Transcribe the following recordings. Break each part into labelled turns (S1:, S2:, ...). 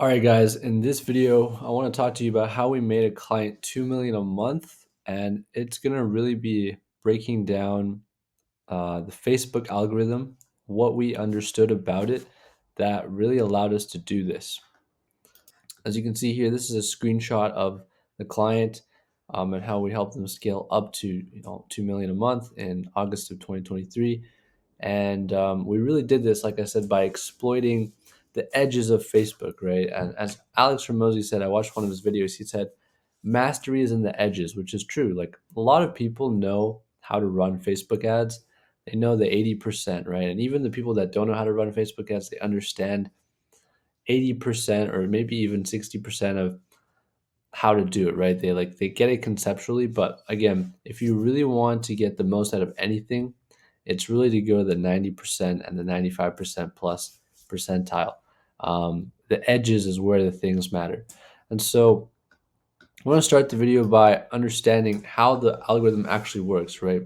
S1: All right, guys, in this video, I want to talk to you about how we made a client 2 million a month, and it's going to really be breaking down the Facebook algorithm, what we understood about it that really allowed us to do this. As you can see here, this is a screenshot of the client and how we helped them scale up to 2 million a month in August of 2023. And we really did this, like I said, by exploiting the edges of Facebook, right? And as Alex Ramosi said, I watched one of his videos. He said, mastery is in the edges, which is true. Like a lot of people know how to run Facebook ads. They know the 80%, right? And even the people that don't know how to run Facebook ads, they understand 80% or maybe even 60% of how to do it, right? They get it conceptually, but again, if you really want to get the most out of anything, it's really to go to the 90% and the 95% plus percentile. The edges is where the things matter. And so I want to start the video by understanding how the algorithm actually works, right?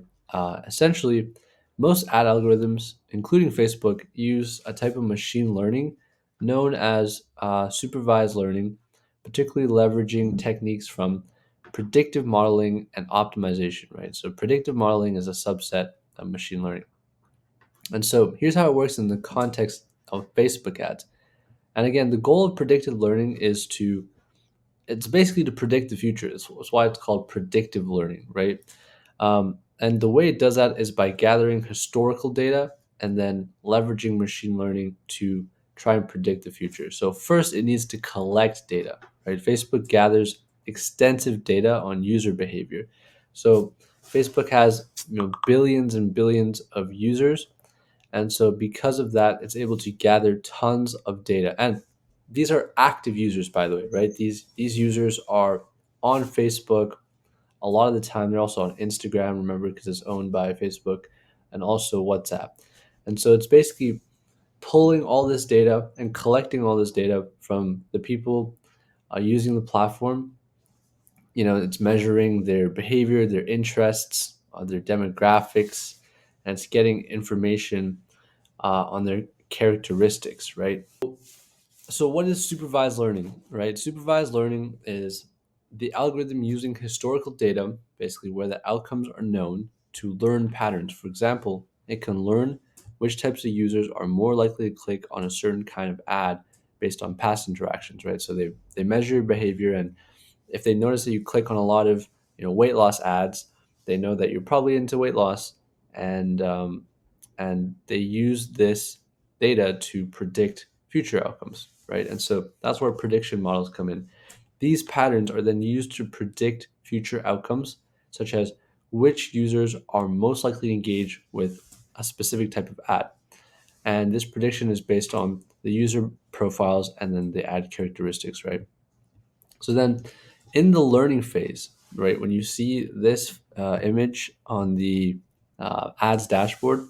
S1: Essentially, most ad algorithms, including Facebook, use a type of machine learning known as supervised learning, particularly leveraging techniques from predictive modeling and optimization, right? So, predictive modeling is a subset of machine learning. And so, here's how it works in the context of Facebook ads. And again, the goal of predictive learning is to it's basically to predict the future. That's why it's called predictive learning, right? And the way it does that is by gathering historical data and then leveraging machine learning to try and predict the future. So first, it needs to collect data, right? Facebook gathers extensive data on user behavior. So Facebook has billions and billions of users, and so because of that, it's able to gather tons of data. And these are active users, by the way, right? These users are on Facebook a lot of the time. They're also on Instagram, remember, because it's owned by Facebook, and also WhatsApp. And so it's basically pulling all this data and collecting all this data from the people using the platform. It's measuring their behavior, their interests, their demographics, and it's getting information on their characteristics, right? So, what is supervised learning, right? Supervised learning is the algorithm using historical data, basically where the outcomes are known, to learn patterns. For example, it can learn which types of users are more likely to click on a certain kind of ad based on past interactions, right? So they measure your behavior, and if they notice that you click on a lot of weight loss ads, they know that you're probably into weight loss, and they use this data to predict future outcomes, right? And so that's where prediction models come in. These patterns are then used to predict future outcomes, such as which users are most likely to engage with a specific type of ad. And this prediction is based on the user profiles and then the ad characteristics, right? So then in the learning phase, right, when you see this image on the ads dashboard,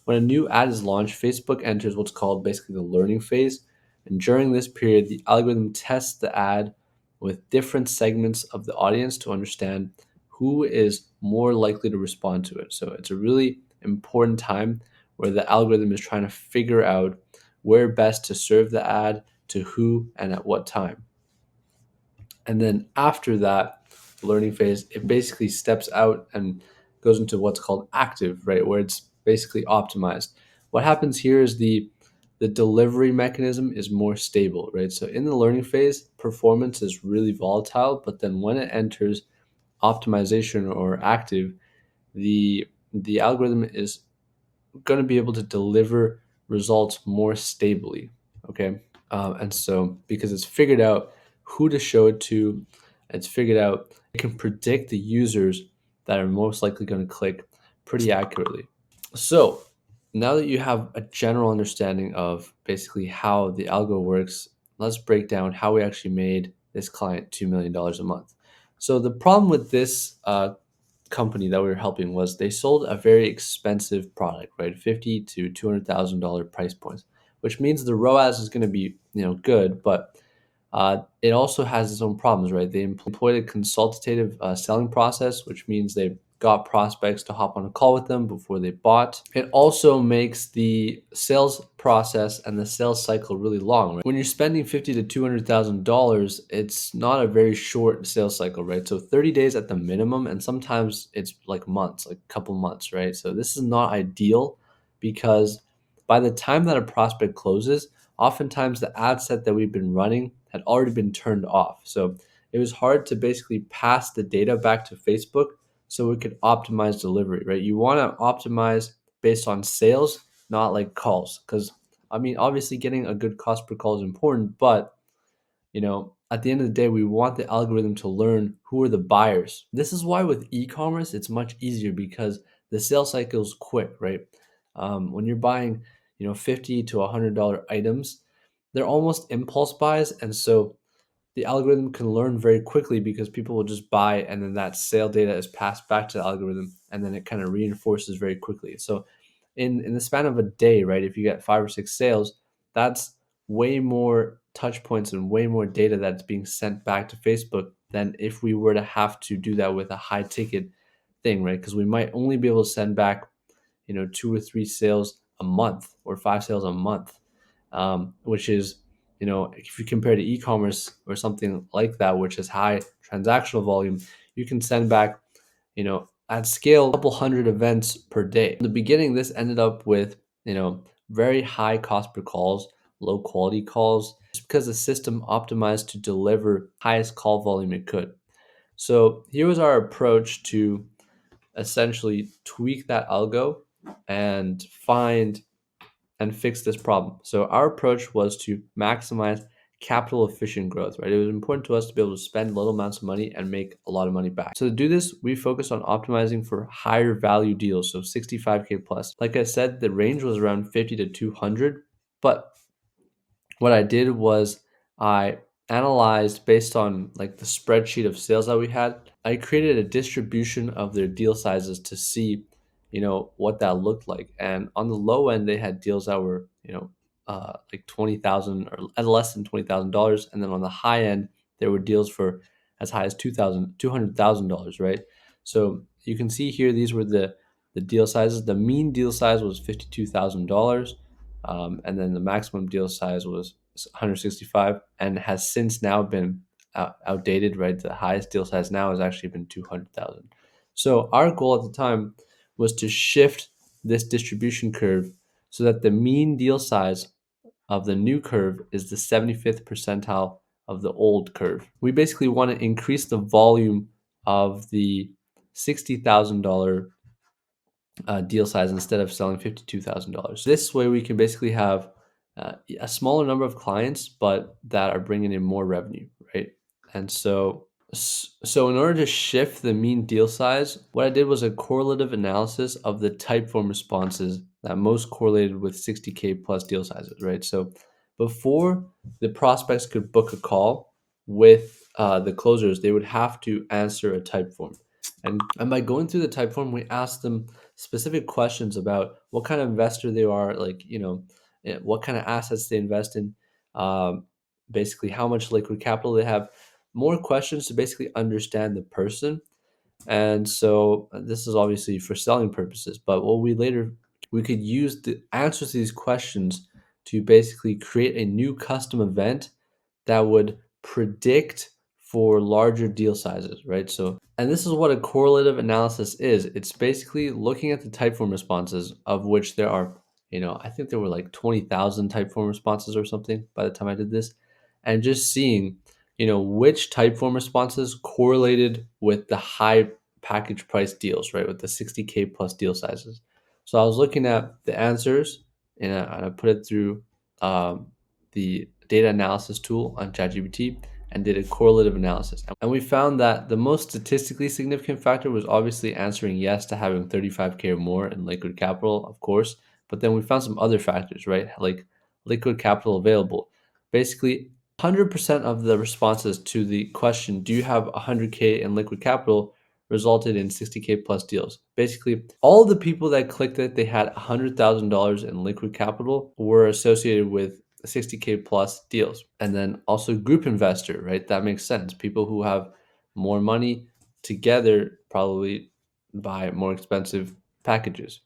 S1: when a new ad is launched, Facebook enters what's called basically the learning phase. And during this period, the algorithm tests the ad with different segments of the audience to understand who is more likely to respond to it. So it's a really important time where the algorithm is trying to figure out where best to serve the ad to who and at what time. And then after that learning phase, it basically steps out and goes into what's called active, right? Where it's basically optimized. What happens here is the delivery mechanism is more stable, right? So in the learning phase, performance is really volatile, but then when it enters optimization or active, the algorithm is going to be able to deliver results more stably. Okay. And so because it's figured out who to show it to, it's figured out it can predict the users that are most likely going to click pretty accurately. So now that you have a general understanding of basically how the algo works, let's break down how we actually made this client $2 million a month. So the problem with this company that we were helping was they sold a very expensive product, right? 50 to $200,000 price points, which means the ROAS is going to be good, but it also has its own problems, right? They employed a consultative selling process, which means they got prospects to hop on a call with them before they bought. It also makes the sales process and the sales cycle really long. Right? When you're spending $50,000 to $200,000, it's not a very short sales cycle, right? So 30 days at the minimum, and sometimes it's like months, like a couple months, right? So this is not ideal because by the time that a prospect closes, oftentimes the ad set that we've been running had already been turned off. So it was hard to basically pass the data back to Facebook so we could optimize delivery, right? You want to optimize based on sales, not like calls. Because, I mean, obviously getting a good cost per call is important, but at the end of the day, we want the algorithm to learn who are the buyers. This is why with e-commerce, it's much easier because the sales cycle is quick, right? When you're buying, $50 to $100 items, they're almost impulse buys, and so the algorithm can learn very quickly because people will just buy, and then that sale data is passed back to the algorithm, and then it kind of reinforces very quickly. So in the span of a day, right, if you get 5 or 6 sales, that's way more touch points and way more data that's being sent back to Facebook than if we were to have to do that with a high ticket thing, right? Because we might only be able to send back 2 or 3 sales a month or 5 sales a month, which is, if you compare to e-commerce or something like that, which is high transactional volume, you can send back, at scale, a couple hundred events per day. In the beginning, this ended up with, very high cost per calls, low quality calls, just because the system optimized to deliver highest call volume it could. So here was our approach to essentially tweak that algo and find and fix this problem. So our approach was to maximize capital efficient growth, right? It was important to us to be able to spend little amounts of money and make a lot of money back. So to do this, we focused on optimizing for higher value deals, so 65K plus. Like I said, the range was around 50 to 200, but what I did was I analyzed based on like the spreadsheet of sales that we had. I created a distribution of their deal sizes to see, what that looked like. And on the low end, they had deals that were, like 20,000 or at less than $20,000, and then on the high end, there were deals for as high as $200,000, right? So you can see here these were the deal sizes. The mean deal size was $52,000. And then the maximum deal size was 165 and has since now been outdated, right? The highest deal size now has actually been 200,000. So our goal at the time was to shift this distribution curve so that the mean deal size of the new curve is the 75th percentile of the old curve. We basically want to increase the volume of the $60,000 deal size instead of selling $52,000. This way, we can basically have a smaller number of clients, but that are bringing in more revenue, right? And so in order to shift the mean deal size, what I did was a correlative analysis of the Typeform responses that most correlated with 60K plus deal sizes, right? So before the prospects could book a call with the closers, they would have to answer a Typeform. And by going through the Typeform, we asked them specific questions about what kind of investor they are, like, what kind of assets they invest in, um, basically how much liquid capital they have, more questions to basically understand the person. And so this is obviously for selling purposes, but what we could use the answers to these questions to basically create a new custom event that would predict for larger deal sizes, right? So, and this is what a correlative analysis is. It's basically looking at the Typeform responses, of which there are, I think there were like 20,000 Typeform responses or something by the time I did this, and just seeing, which Typeform responses correlated with the high package price deals, right? With the 60K plus deal sizes. So I was looking at the answers and I put it through the data analysis tool on ChatGPT and did a correlative analysis. And we found that the most statistically significant factor was obviously answering yes to having 35K or more in liquid capital, of course. But then we found some other factors, right? Like liquid capital available. Basically, 100% of the responses to the question, do you have 100K in liquid capital, resulted in 60K plus deals. Basically, all the people that clicked it, they had $100,000 in liquid capital, were associated with 60K plus deals. And then also group investor, right? That makes sense. People who have more money together probably buy more expensive packages,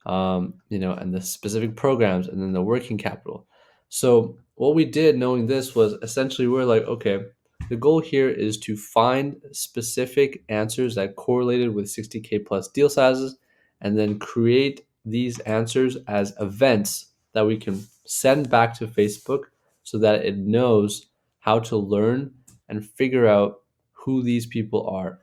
S1: and the specific programs, and then the working capital. So what we did, knowing this, was essentially we're like, okay, the goal here is to find specific answers that correlated with 60K plus deal sizes, and then create these answers as events that we can send back to Facebook so that it knows how to learn and figure out who these people are.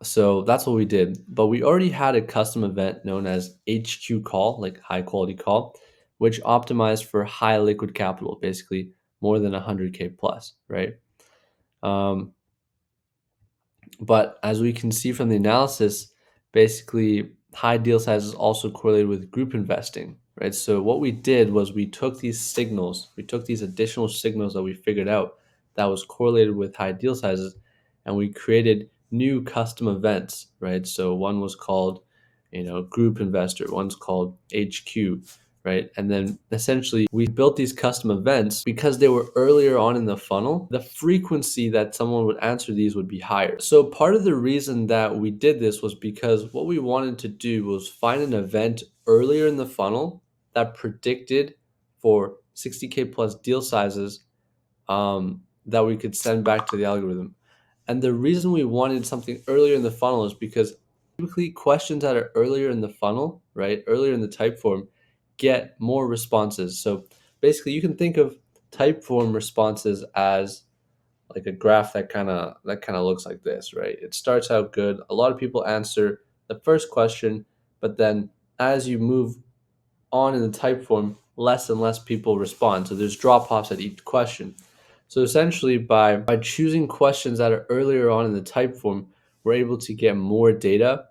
S1: So that's what we did. But we already had a custom event known as HQ call, like high quality call, which optimized for high liquid capital, basically more than 100K plus, right? Um, but as we can see from the analysis, basically high deal sizes also correlated with group investing, right? So what we did was we took these signals, we took these additional signals that we figured out that was correlated with high deal sizes, and we created new custom events, right? So one was called, group investor, one's called HQ, right? And then essentially we built these custom events because they were earlier on in the funnel. The frequency that someone would answer these would be higher. So part of the reason that we did this was because what we wanted to do was find an event earlier in the funnel that predicted for 60K plus deal sizes, that we could send back to the algorithm. And the reason we wanted something earlier in the funnel is because typically questions that are earlier in the funnel, right, earlier in the type form, get more responses. So basically, you can think of type form responses as like a graph that kind of looks like this, right? It starts out good. A lot of people answer the first question, but then as you move on in the type form, less and less people respond. So there's drop offs at each question. So essentially, by choosing questions that are earlier on in the type form, we're able to get more data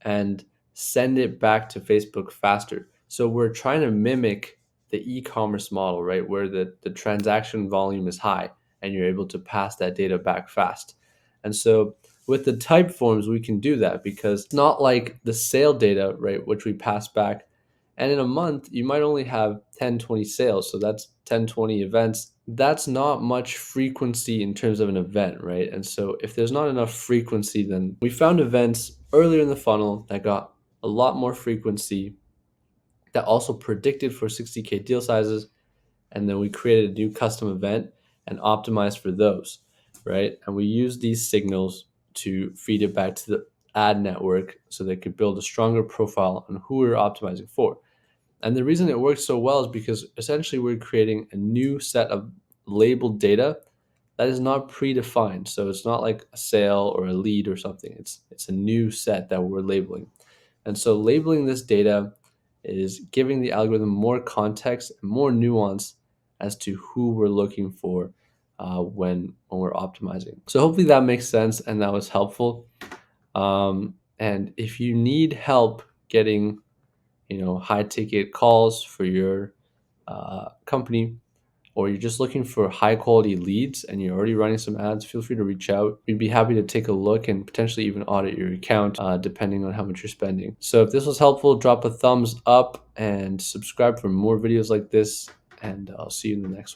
S1: and send it back to Facebook faster. So we're trying to mimic the e-commerce model, right? Where the transaction volume is high and you're able to pass that data back fast. And so with the type forms, we can do that because it's not like the sale data, right, which we pass back. And in a month, you might only have 10, 20 sales. So that's 10, 20 events. That's not much frequency in terms of an event, right? And so if there's not enough frequency, then we found events earlier in the funnel that got a lot more frequency, that also predicted for 60K deal sizes. And then we created a new custom event and optimized for those, right? And we use these signals to feed it back to the ad network so they could build a stronger profile on who we're optimizing for. And the reason it works so well is because essentially we're creating a new set of labeled data that is not predefined. So it's not like a sale or a lead or something. It's a new set that we're labeling. And so labeling this data is giving the algorithm more context and more nuance as to who we're looking for, when we're optimizing. So hopefully that makes sense and that was helpful. And if you need help getting high ticket calls for your company, or you're just looking for high quality leads and you're already running some ads, feel free to reach out. We'd be happy to take a look and potentially even audit your account, depending on how much you're spending. So if this was helpful, drop a thumbs up and subscribe for more videos like this, and I'll see you in the next one.